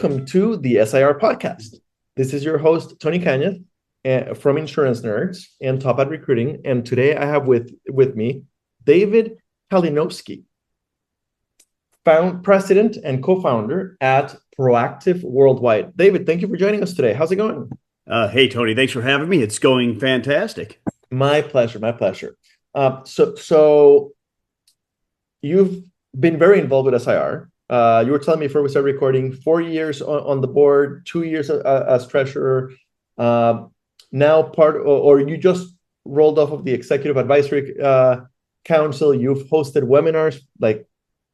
Welcome to the SIR podcast. This is your host, Tony Cañas, from Insurance Nerds and Top at Recruiting. And today I have with me David Kalinowski, president and co-founder at Proactive Worldwide. David, thank you for joining us today. How's it going? Hey, Tony, thanks for having me. It's going fantastic. My pleasure, my pleasure. So you've been very involved with SIR. You were telling me before we started recording, 4 years on the board, 2 years as treasurer. Now or you just rolled off of the executive advisory council. You've hosted webinars, like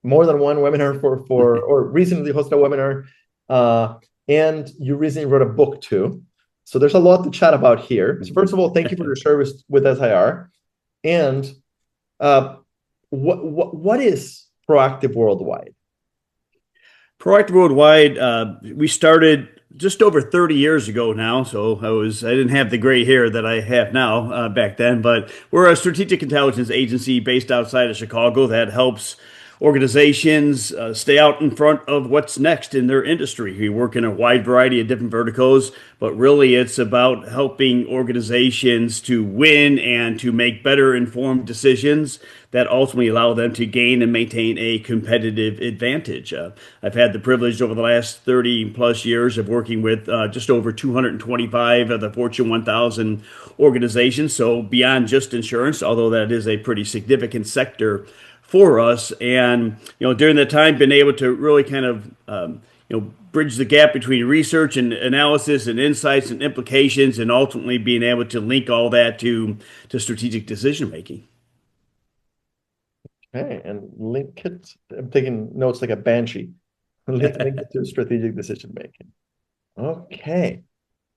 more than one webinar or recently hosted a webinar, and you recently wrote a book too. So there's a lot to chat about here. So first of all, thank you for your service with SIR. And what is Proactive Worldwide? Proactive Worldwide, we started just over 30 years ago now. So I didn't have the gray hair that I have now back then, but we're a strategic intelligence agency based outside of Chicago that helps organizations stay out in front of what's next in their industry. We work in a wide variety of different verticals, but really it's about helping organizations to win and to make better informed decisions that ultimately allow them to gain and maintain a competitive advantage. I've had the privilege over the last 30 plus years of working with just over 225 of the Fortune 1000 organizations. So beyond just insurance, although that is a pretty significant sector for us. And, during that time, been able to really kind of, bridge the gap between research and analysis and insights and implications, and ultimately being able to link all that to strategic decision making. Okay, and link it. I'm taking notes like a banshee. Link it to strategic decision making. Okay,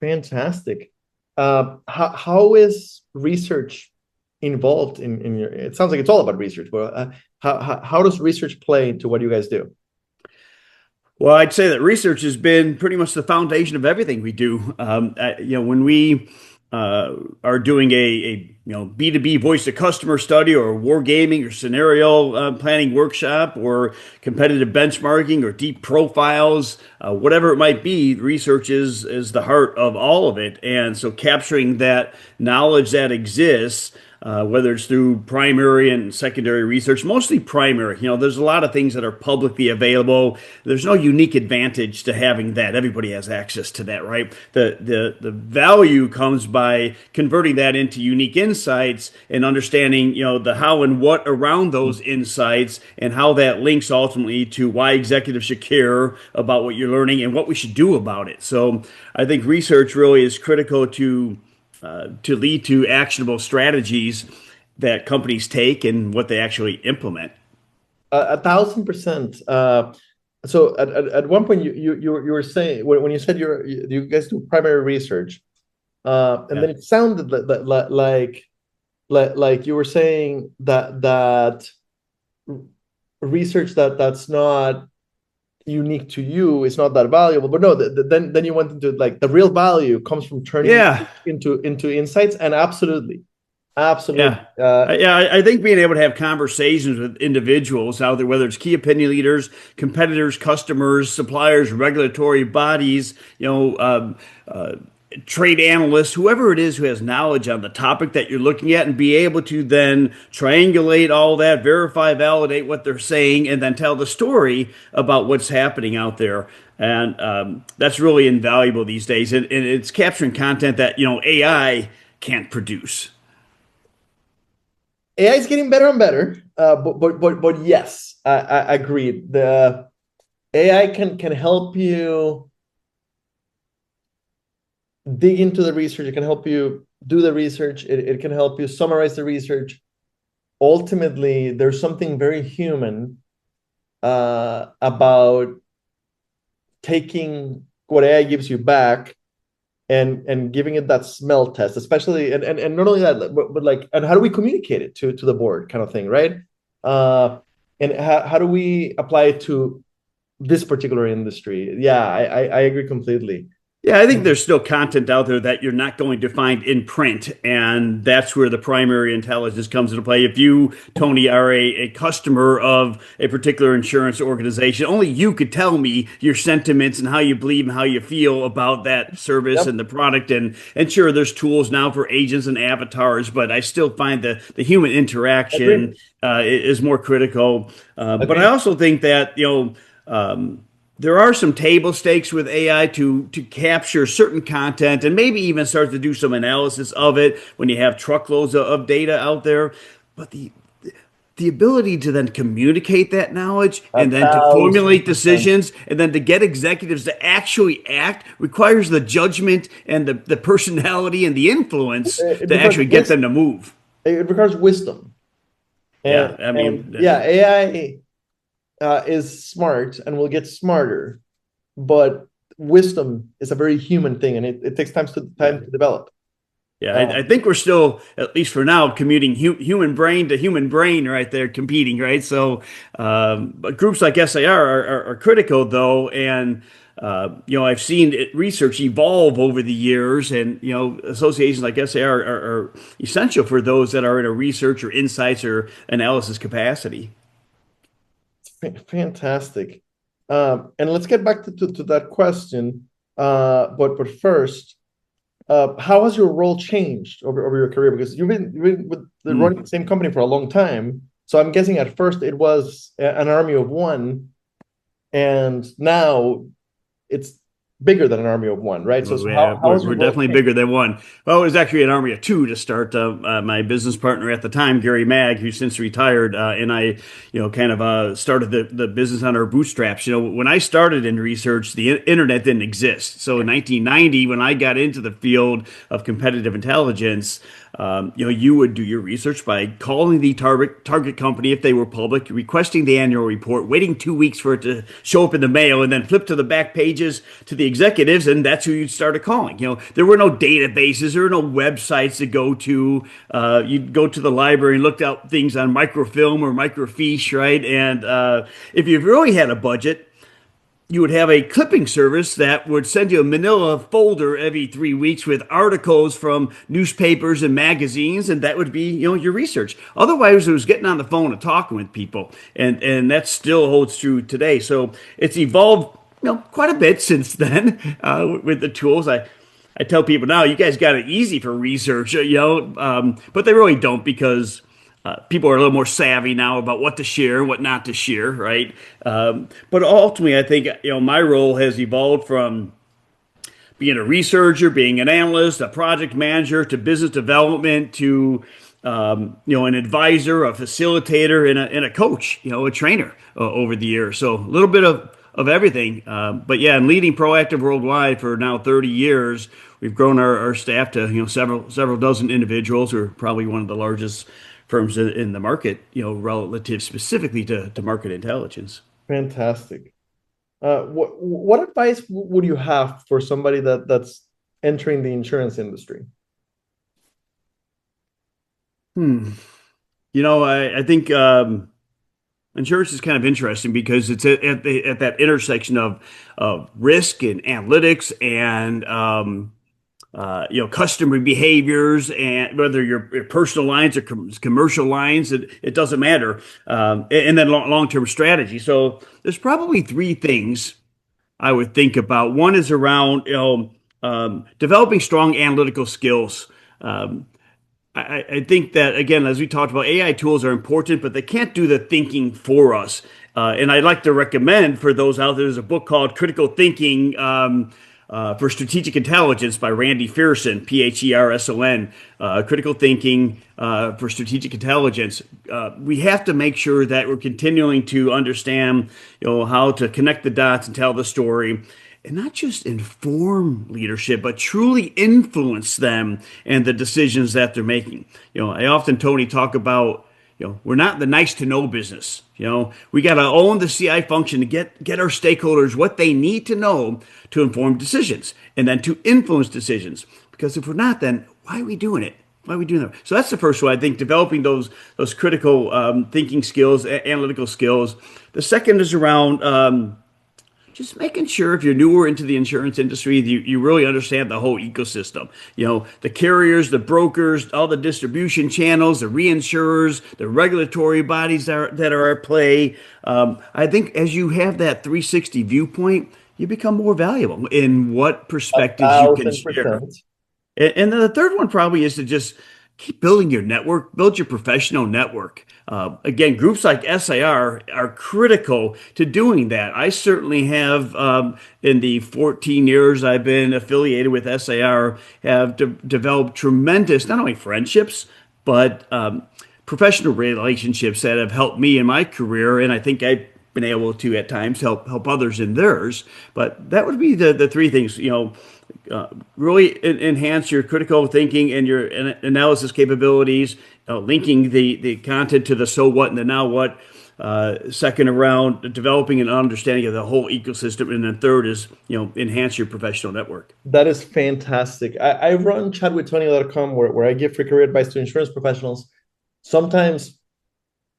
fantastic. How is research involved in your? It sounds like it's all about research, but how does research play into what you guys do? Well, I'd say that research has been pretty much the foundation of everything we do. When we are doing a B2B voice to customer study or wargaming or scenario planning workshop or competitive benchmarking or deep profiles, whatever it might be, research is the heart of all of it. And so capturing that knowledge that exists, whether it's through primary and secondary research, mostly primary. There's a lot of things that are publicly available. There's no unique advantage to having that. Everybody has access to that, right? The value comes by converting that into unique insights and understanding, the how and what around those insights and how that links ultimately to why executives should care about what you're learning and what we should do about it. So I think research really is critical to lead to actionable strategies that companies take and what they actually implement. 1,000%. So at one point you were saying when you said you guys do primary research, and then it sounded like you were saying that research that's not unique to you is not that valuable. But no, then you went into like the real value comes from turning into insights. And absolutely. I think being able to have conversations with individuals out there, whether it's key opinion leaders, competitors, customers, suppliers, regulatory bodies, trade analysts, whoever it is who has knowledge on the topic that you're looking at, and be able to then triangulate all that, verify, validate what they're saying, and then tell the story about what's happening out there. And that's really invaluable these days. And it's capturing content that, AI can't produce. AI is getting better and better. But yes, I agree. The AI can help you dig into the research. It can help you do the research. It can help you summarize the research. Ultimately, there's something very human about taking what AI gives you back and giving it that smell test, especially and not only that, but like, and how do we communicate it to the board kind of thing, right? And how do we apply it to this particular industry? Yeah, I agree completely. Yeah, I think there's still content out there that you're not going to find in print, and that's where the primary intelligence comes into play. If you, Tony, are a customer of a particular insurance organization, only you could tell me your sentiments and how you believe and how you feel about that service Yep, and the product. And sure, there's tools now for agents and avatars, but I still find the human agree, interaction is more critical. But I agree. also think that, there are some table stakes with AI to capture certain content and maybe even start to do some analysis of it when you have truckloads of data out there. But the ability to then communicate that knowledge A and then to thousand formulate percent. decisions and then to get executives to actually act requires the judgment and the personality and the influence It to requires actually get wisdom. them to move. It requires wisdom. Yeah, I And mean, yeah, AI is smart and will get smarter, but wisdom is a very human thing, and it takes yeah. time to develop. Yeah, I Uh, think we're still, at least for now, commuting human brain to human brain right there, competing, right? So, but groups like SIR are critical, though. And, I've seen research evolve over the years, and, associations like SIR are essential for those that are in a research or insights or analysis capacity. Fantastic. And let's get back to that question. But first, how has your role changed over your career? Because you've been with running Hmm. the same company for a long time. So I'm guessing at first it was an army of one, and now it's bigger than an army of one, right? So, Oh, so yeah, how we're, has your we're role definitely changed? bigger than one. Well, it was actually an army of two to start. My business partner at the time, Gary Mag, who's since retired, and I, kind of started the business on our bootstraps. When I started in research, the internet didn't exist. So in 1990, when I got into the field of competitive intelligence, you would do your research by calling the target company if they were public, requesting the annual report, waiting 2 weeks for it to show up in the mail, and then flip to the back pages to the executives, and that's who you'd started calling. There were no databases, there were no websites to go to. You'd go to the library and looked out things on microfilm or microfiche, right? And if you really had a budget, you would have a clipping service that would send you a manila folder every 3 weeks with articles from newspapers and magazines, and that would be your research. Otherwise, it was getting on the phone and talking with people, and that still holds true today. So it's evolved quite a bit since then with the tools. I tell people now, you guys got it easy for research, but they really don't because people are a little more savvy now about what to share and what not to share, right? But ultimately, I think my role has evolved from being a researcher, being an analyst, a project manager, to business development, to an advisor, a facilitator, and a coach, a trainer over the years. So a little bit of everything. But yeah, I'm leading Proactive Worldwide for now 30 years. We've grown our staff to several dozen individuals. We're probably one of the largest firms in the market, relative specifically to market intelligence. Fantastic. What advice would you have for somebody that's entering the insurance industry? Hmm. I think insurance is kind of interesting because it's at that intersection of risk and analytics and customer behaviors, and whether your personal lines or commercial lines, it doesn't matter. And then long-term strategy. So there's probably three things I would think about. One is around developing strong analytical skills. Um, I think that, again, as we talked about, AI tools are important, but they can't do the thinking for us. And I'd like to recommend for those out there, there's a book called Critical Thinking for Strategic Intelligence by Randy Fearson, Pherson, Critical Thinking for Strategic Intelligence. We have to make sure that we're continuing to understand, how to connect the dots and tell the story, and not just inform leadership, but truly influence them and the decisions that they're making. I often, Tony, talk about, we're not in the nice to know business. We got to own the CI function to get our stakeholders what they need to know to inform decisions and then to influence decisions. Because if we're not, then why are we doing it? Why are we doing that? So that's the first one. I think developing those critical thinking skills, analytical skills. The second is around just making sure if you're newer into the insurance industry, you really understand the whole ecosystem. The carriers, the brokers, all the distribution channels, the reinsurers, the regulatory bodies that are at play. I think as you have that 360 viewpoint, you become more valuable in what A perspectives you can thousand share. percent. And then the third one probably is to just keep building your network, build your professional network. Again, groups like SIR are critical to doing that. I certainly have, in the 14 years I've been affiliated with SIR, have developed tremendous, not only friendships, but professional relationships that have helped me in my career. And I think I've been able to at times help others in theirs. But that would be the three things, really enhance your critical thinking and your analysis capabilities, linking the content to the so what and the now what. Second, around developing an understanding of the whole ecosystem, and then third is enhance your professional network. That is fantastic. I run chatwithtony.com where I give free career advice to insurance professionals. Sometimes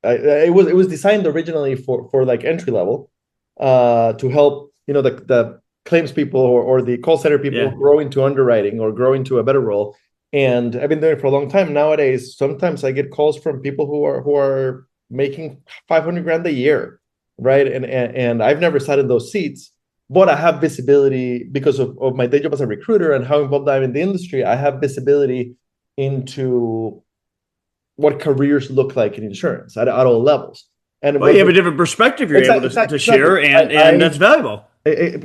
it was designed originally for like entry level, to help the claims people or the call center people Yeah. grow into underwriting or grow into a better role. And I've been doing it for a long time. Nowadays, sometimes I get calls from people who are making 500 grand a year, right? And I've never sat in those seats, but I have visibility because of my day job as a recruiter and how involved I'm in the industry. I have visibility into what careers look like in insurance at all levels. And Well, you have a different perspective you're able to share, exactly. and that's valuable.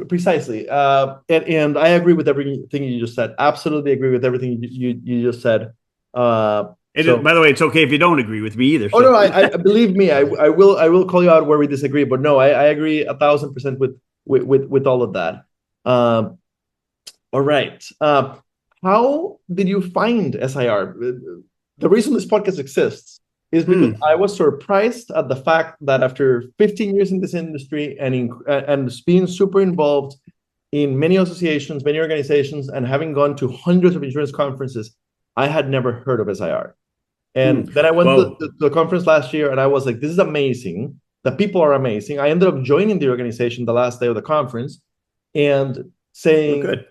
Precisely. And I agree with everything you just said. Absolutely agree with everything you just said. By the way, it's okay if you don't agree with me either. Oh So, no, I believe me. I will call you out where we disagree. But no, I agree 1,000% with all of that. All right. How did you find SIR? The reason this podcast exists is because I was surprised at the fact that after 15 years in this industry and being super involved in many associations, many organizations, and having gone to hundreds of insurance conferences, I had never heard of SIR. And then I went to well, the conference last year, and I was like, this is amazing. The people are amazing. I ended up joining the organization the last day of the conference and saying, good.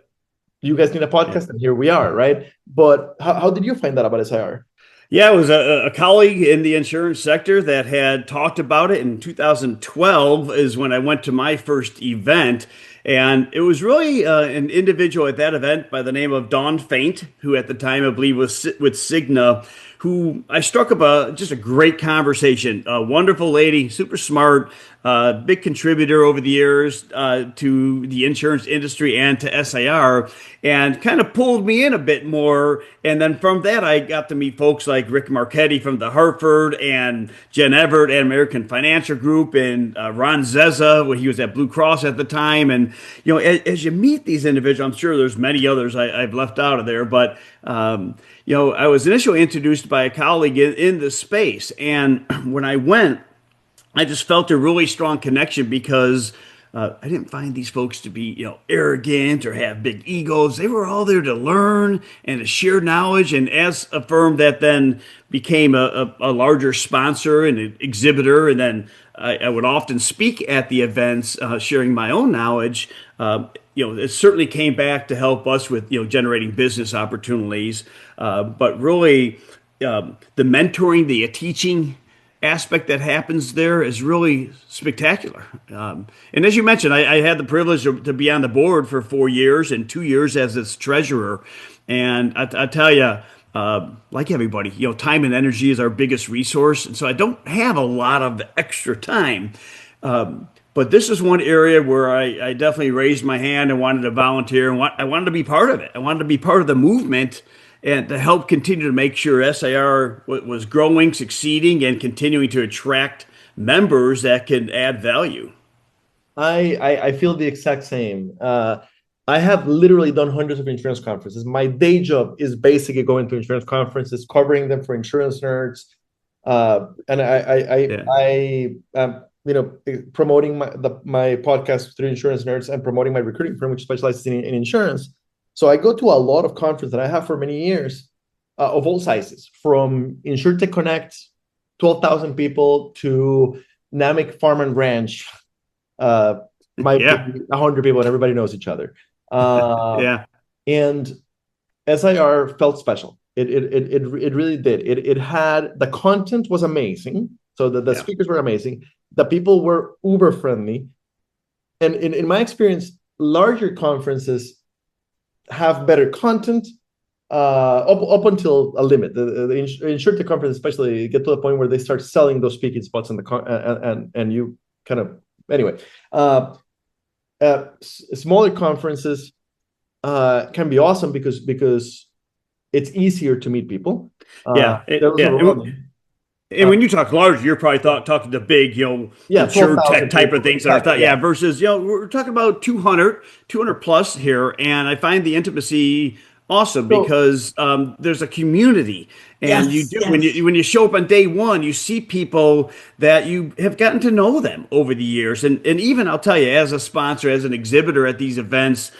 you guys need a Yeah. podcast, and here we are, right? But how did you find out about SIR? Yeah, it was a colleague in the insurance sector that had talked about it in 2012 is when I went to my first event. And it was really an individual at that event by the name of Dawn Faint, who at the time I believe was with Cigna, who I struck up just a great conversation. A wonderful lady, super smart, big contributor over the years to the insurance industry and to SIR, and kind of pulled me in a bit more. And then from that, I got to meet folks like Rick Marchetti from the Hartford and Jen Everett at American Financial Group and Ron Zeza, when he was at Blue Cross at the time. And, as you meet these individuals, I'm sure there's many others I've left out of there, but, I was initially introduced by a colleague in the space. And when I went, I just felt a really strong connection because I didn't find these folks to be, arrogant or have big egos. They were all there to learn and to share knowledge. And as a firm that then became a larger sponsor and an exhibitor, and then I would often speak at the events, sharing my own knowledge. It certainly came back to help us with, generating business opportunities. But really, the mentoring, the teaching aspect that happens there is really spectacular. And as you mentioned, I had the privilege to be on the board for 4 years and 2 years as its treasurer. And I tell you, like everybody, time and energy is our biggest resource. And so I don't have a lot of extra time. But this is one area where I definitely raised my hand and wanted to volunteer, and I wanted to be part of it. I wanted to be part of the movement and to help continue to make sure SIR was growing, succeeding, and continuing to attract members that can add value. I feel the exact same. I have literally done hundreds of insurance conferences. My day job is basically going to insurance conferences, covering them for insurance nerds, and Yeah. promoting my podcast through Insurance Nerds and promoting my recruiting firm, which specializes in insurance. So I go to a lot of conferences that I have for many years, of all sizes, from InsurTech Connect, 12,000 people, to NAMIC Farm and Ranch, might be Yeah. 100 people and everybody knows each other. Uh, Yeah. and SIR felt special. It really did. It had the content was amazing. So the Yeah. speakers were amazing. The people were uber friendly. And in my experience, larger conferences have better content up until a limit. The insurance conference, especially, get to the point where they start selling those speaking spots in the and you kind of anyway. Smaller conferences can be awesome because it's easier to meet people. Yeah. They're less Yeah. overwhelming. And Uh, when you talk large, you're probably talking to big, yeah, insured tech 12,000 type of people. things that are Exactly. thought, yeah, Yeah. versus, we're talking about 200 plus here. And I find the intimacy awesome So because there's a community. And you yes, do, yes. when you show up on day one, you see people that you have gotten to know them over the years. And even I'll tell you, as a sponsor, as an exhibitor at these events,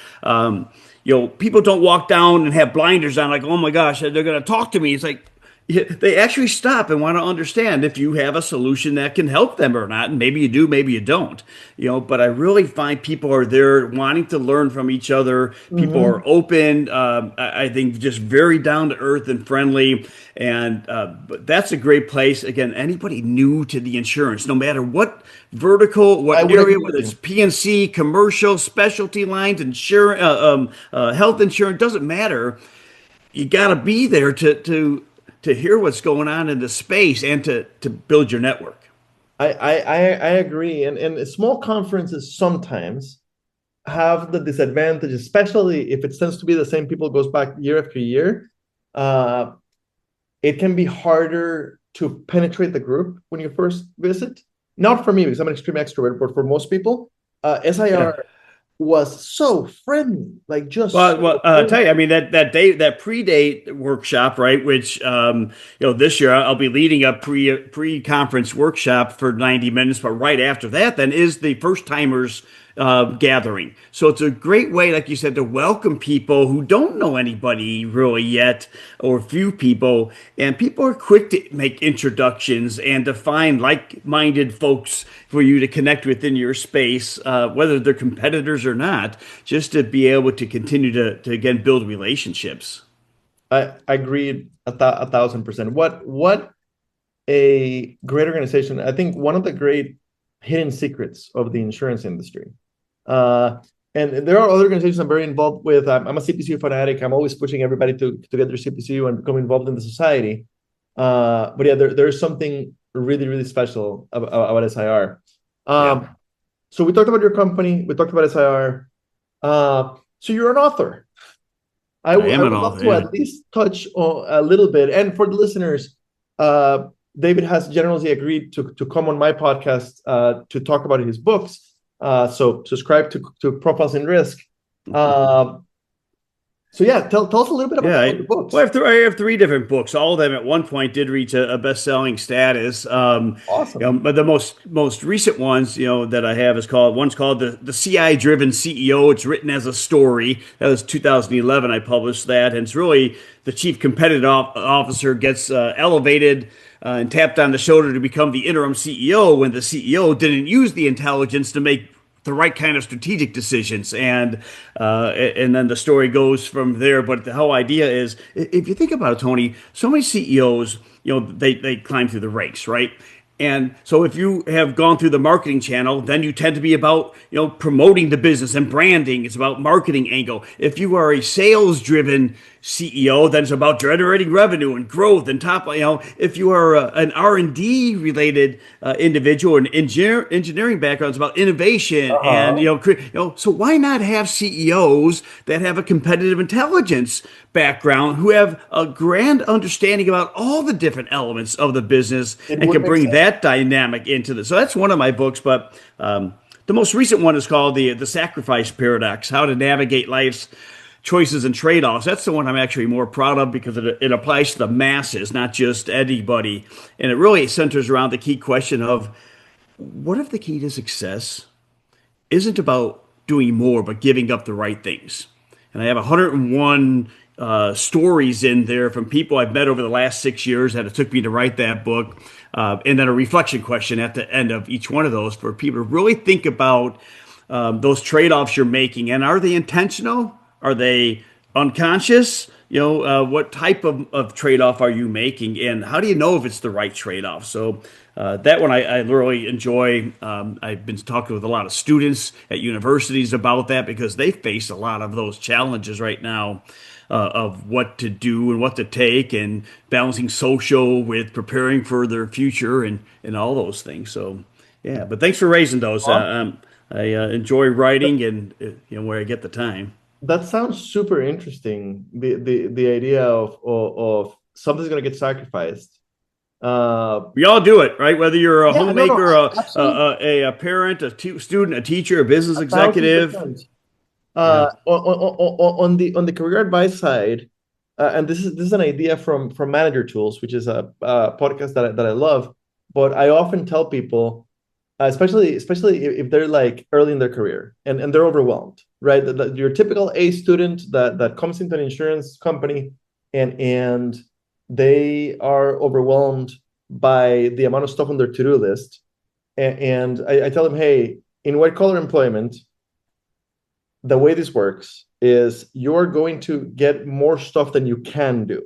people don't walk down and have blinders on like, oh my gosh, they're going to talk to me. It's like, yeah, they actually stop and want to understand if you have a solution that can help them or not. And maybe you do, maybe you don't. But I really find people are there wanting to learn from each other. People are Mhm. open. I think just very down to earth and friendly. And but that's a great place. Again, anybody new to the insurance, no matter what vertical, I what would area, agree with whether it's you. P&C, commercial, specialty lines, insurance, health insurance, doesn't matter. You got to be there to hear what's going on in the space and to build your network. I agree. And small conferences sometimes have the disadvantage, especially if it tends to be the same people goes back year after year. Uh, it can be harder to penetrate the group when you first visit. Not for me because I'm an extreme extrovert, but for most people, Yeah. SIR was so friendly, like just Well, so I friendly. tell you, I mean that pre-date workshop, right? Which this year I'll be leading a pre-conference workshop for 90 minutes, but right after that, then is the first timers gathering. So it's a great way, like you said, to welcome people who don't know anybody really yet, or few people, and people are quick to make introductions and to find like-minded folks for you to connect with in your space, whether they're competitors or not, just to be able to continue to again build relationships. I agreed 1,000%. What a great organization. I think one of the great hidden secrets of the insurance industry. Uh, and there are other organizations I'm very involved with. I'm a CPCU fanatic. I'm always pushing everybody to get their CPCU and become involved in the society. But yeah, there's something really, really special about SIR. Yeah, So we talked about your company. We talked about SIR. So you're an author. I I am an would love author. to Yeah. at least touch on a little bit. And for the listeners, uh, David has generously agreed to come on my podcast to talk about his books. So subscribe to Profiles in Risk. Um, so yeah, tell us a little bit Yeah, about your well, books. I have three different books. All of them at one point did reach a best-selling status. Awesome. But the most recent ones, that I have one's called the CI-driven CEO. It's written as a story. That was 2011. I published that, and it's really the chief competitive officer gets elevated and tapped on the shoulder to become the interim CEO when the CEO didn't use the intelligence to make the right kind of strategic decisions, and then the story goes from there. But the whole idea is, if you think about it, Tony, so many CEOs, they climb through the ranks, right? And so if you have gone through the marketing channel, then you tend to be about, promoting the business and branding. It's about marketing angle. If you are a sales driven CEO, then it's about generating revenue and growth and top, if you are an R&D related individual and engineering background, it's about innovation and, Uh-huh. so why not have CEOs that have a competitive intelligence background who have a grand understanding about all the different elements of the business It and would can make bring sense. that dynamic into this. So that's one of my books, but the most recent one is called the Sacrifice Paradox: How to Navigate Life's Choices and Trade-offs. That's the one I'm actually more proud of because it applies to the masses, not just anybody, and it really centers around the key question of what if the key to success isn't about doing more, but giving up the right things. And I have 101 stories in there from people I've met over the last 6 years that it took me to write that book. And then a reflection question at the end of each one of those for people to really think about those trade-offs you're making, and are they intentional? Are they unconscious? What type of trade-off are you making, and how do you know if it's the right trade-off? So that one I really enjoy. I've been talking with a lot of students at universities about that because they face a lot of those challenges right now of what to do and what to take, and balancing social with preparing for their future and all those things. So yeah, but thanks for raising those. I enjoy writing and where I get the time. That sounds super interesting. The idea of something's gonna get sacrificed. We all do it, right? Whether you're a Yeah, no, no, homemaker, absolutely, a parent, student, a teacher, a business a thousand executive. percent. Yeah, On the career advice side, and this is an idea from Manager Tools, which is a podcast that I love. But I often tell people, especially if they're like early in their career and they're overwhelmed, right? Your typical A student that comes into an insurance company and they are overwhelmed by the amount of stuff on their to-do list. And I tell them, hey, in white collar employment, the way this works is you're going to get more stuff than you can do.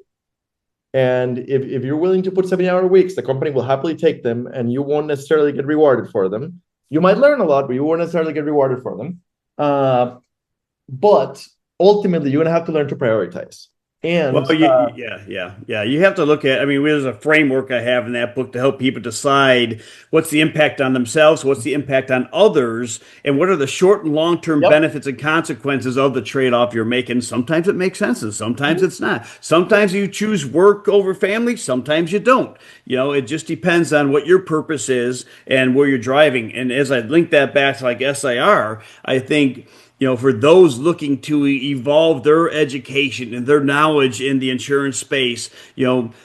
And if you're willing to put 70-hour weeks, the company will happily take them and you won't necessarily get rewarded for them. You might learn a lot, but you won't necessarily get rewarded for them. But ultimately, you're going to have to learn to prioritize. well, And yeah. You have to look at. I mean, there's a framework I have in that book to help people decide what's the impact on themselves, what's the impact on others, and what are the short and long-term yep. benefits and consequences of the trade-off you're making. Sometimes it makes sense, and sometimes it's not. Sometimes you choose work over family, sometimes you don't. It just depends on what your purpose is and where you're driving. And as I link that back to like SIR, I think for those looking to evolve their education and their knowledge in the insurance space,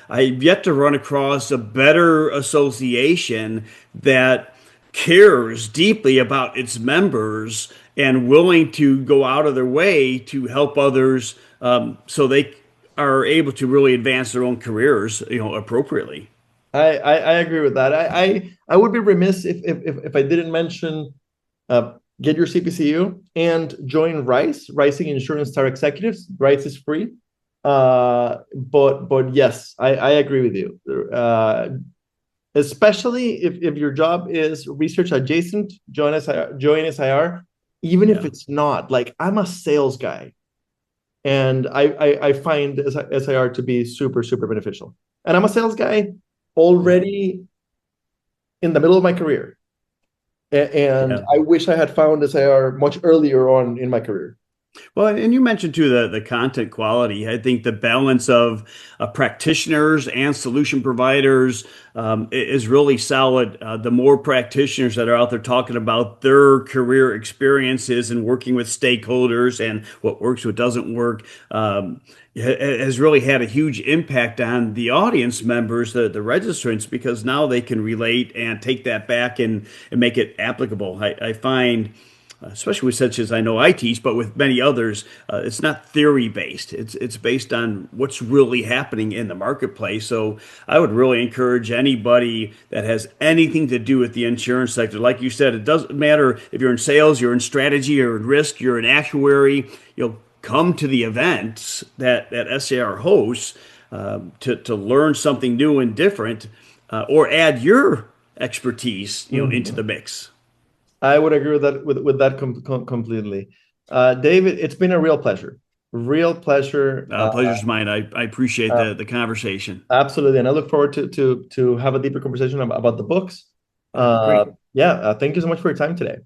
I've yet to run across a better association that cares deeply about its members and willing to go out of their way to help others, so they are able to really advance their own careers, appropriately. I agree with that. I would be remiss if I didn't mention get your CPCU and join RICE, Rising Insurance Star Executives. RICE is free. But yes, I agree with you. Especially if your job is research adjacent, join SIR, even if Yeah. it's not. Like I'm a sales guy, and I find SIR to be super, super beneficial. And I'm a sales guy Yeah. already in the middle of my career. And Yeah. I wish I had found SIR much earlier on in my career. Well, and you mentioned too the content quality. I think the balance of practitioners and solution providers is really solid. The more practitioners that are out there talking about their career experiences and working with stakeholders and what works, what doesn't work, has really had a huge impact on the audience members, the registrants, because now they can relate and take that back and make it applicable. I find especially with such as I know I teach, but with many others, it's not theory based. It's based on what's really happening in the marketplace. So I would really encourage anybody that has anything to do with the insurance sector. Like you said, it doesn't matter if you're in sales, you're in strategy, you're in risk, you're an actuary. Come to the events that SAR hosts to learn something new and different, or add your expertise into Mhm. the mix. I would agree with that completely. David, it's been a real pleasure. Real pleasure. Pleasure's mine. I appreciate Uh, the conversation. Absolutely, and I look forward to have a deeper conversation about the books. Great. Yeah, thank you so much for your time today.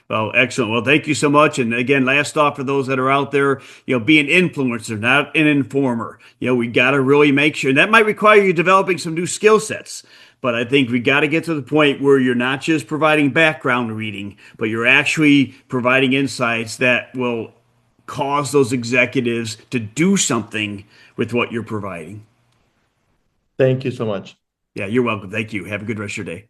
Well, excellent. Well, thank you so much. And again, last off for those that are out there, be an influencer, not an informer. We got to really make sure, and that might require you developing some new skill sets. But I think we got to get to the point where you're not just providing background reading, but you're actually providing insights that will cause those executives to do something with what you're providing. Thank you so much. Yeah, you're welcome. Thank you. Have a good rest of your day.